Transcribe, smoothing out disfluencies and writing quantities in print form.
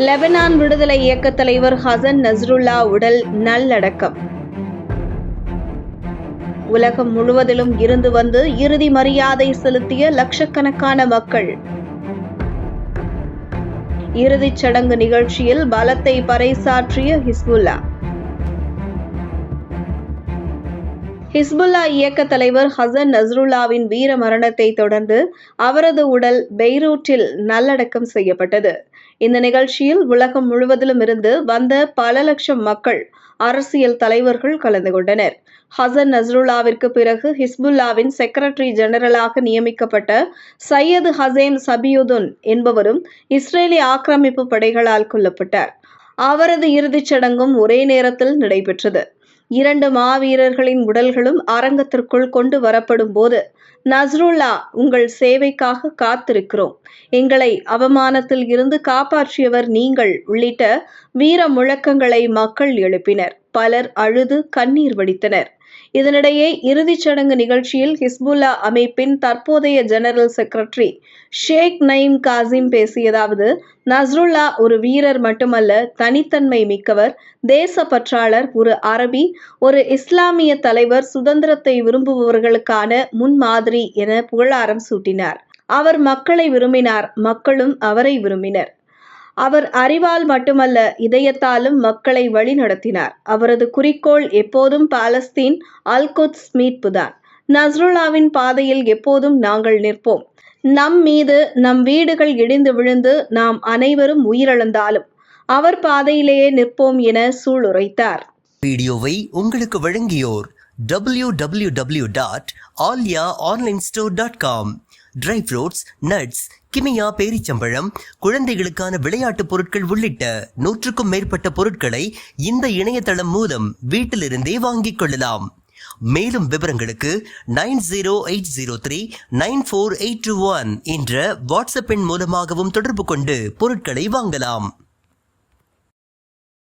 Lebanon விடுதலை இயக்க தலைவர் ஹசன் நஸ்ருல்லா உடல் நல்லடக்கம். உலகம் முழுவதிலும் இருந்து வந்து இறுதி மரியாதை செலுத்திய லட்சக்கணக்கான மக்கள். இறுதிச் சடங்கு நிகழ்ச்சியில் பலத்தை பறைசாற்றிய ஹிஸ்புல்லா. ஹிஸ்புல்லா இயக்க தலைவர் ஹசன் நஸ்ருல்லாவின் வீர மரணத்தை தொடர்ந்து அவரது உடல் பெய்ரூட்டில் நல்லடக்கம் செய்யப்பட்டது. இந்த நிகழ்ச்சியில் உலகம் முழுவதிலும் இருந்து வந்த பல லட்சம் மக்கள், அரசியல் தலைவர்கள் கலந்து கொண்டனர். ஹசன் நஸ்ருல்லாவிற்கு பிறகு ஹிஸ்புல்லாவின் செக்ரட்டரி ஜெனரலாக நியமிக்கப்பட்ட சையது ஹசேம் சபியுதுன் என்பவரும் இஸ்ரேலிய ஆக்கிரமிப்பு படைகளால் கொல்லப்பட்டார். அவரது இறுதிச் சடங்கும் ஒரே நேரத்தில் நடைபெற்றது. 2 மாவீரர்களின் உடல்களும் அரங்கத்திற்குள் கொண்டு வரப்படும் போது, நஸ்ருல்லா, உங்கள் சேவைக்காக காத்திருக்கிறோம், எங்களை அவமானத்தில் இருந்து காப்பாற்றியவர் நீங்கள் உள்ளிட்ட வீர முழக்கங்களை மக்கள் எழுப்பினர். பலர் அழுது கண்ணீர் வடித்தனர். இதனிடையே இறுதிச் சடங்கு நிகழ்ச்சியில் ஹிஸ்புல்லா அமைப்பின் தற்போதைய ஜெனரல் செக்ரட்டரி ஷேக் நயீம் காசிம் பேசியதாவது: நஸ்ருல்லா ஒரு வீரர் மட்டுமல்ல, தனித்தன்மை மிக்கவர், தேசப்பற்றாளர், ஒரு அரபி, ஒரு இஸ்லாமிய தலைவர், சுதந்திரத்தை விரும்புபவர்களுக்கான முன்மாதிரி என புகழாரம் சூட்டினார். அவர் மக்களை விரும்பினார், மக்களும் அவரை விரும்பினர். அவர் அறிவால் மட்டுமல்ல, இதயத்தாலும் மக்களை வழிநடத்தினார். அவரது குறிக்கோள் எப்போதும் பாலஸ்தீன், அல்-குத்ஸ் மீட்புதான். நஸ்ருல்லாவின் பாதையில் எப்போதும் நாங்கள் நிற்போம். நம் மீது நம் வீடுகள் இடிந்து விழுந்து நாம் அனைவரும் உயிரிழந்தாலும் அவர் பாதையிலேயே நிற்போம் என சூளுரைத்தார். வீடியோவை உங்களுக்கு வழங்கியோர் www.alyaonlinestore.com. ட்ரை ஃப்ரூட்ஸ், நட்ஸ், கிமியா பேரிச்சம்பழம், குழந்தைகளுக்கான விளையாட்டு பொருட்கள் உள்ளிட்ட 100க்கும் மேற்பட்ட பொருட்களை இந்த இணையதளம் மூலம் வீட்டிலிருந்தே வாங்கிக் கொள்ளலாம். மேலும் விவரங்களுக்கு 9080394821 என்ற வாட்ஸ்அப் எண் மூலமாகவும் தொடர்பு கொண்டு பொருட்களை வாங்கலாம்.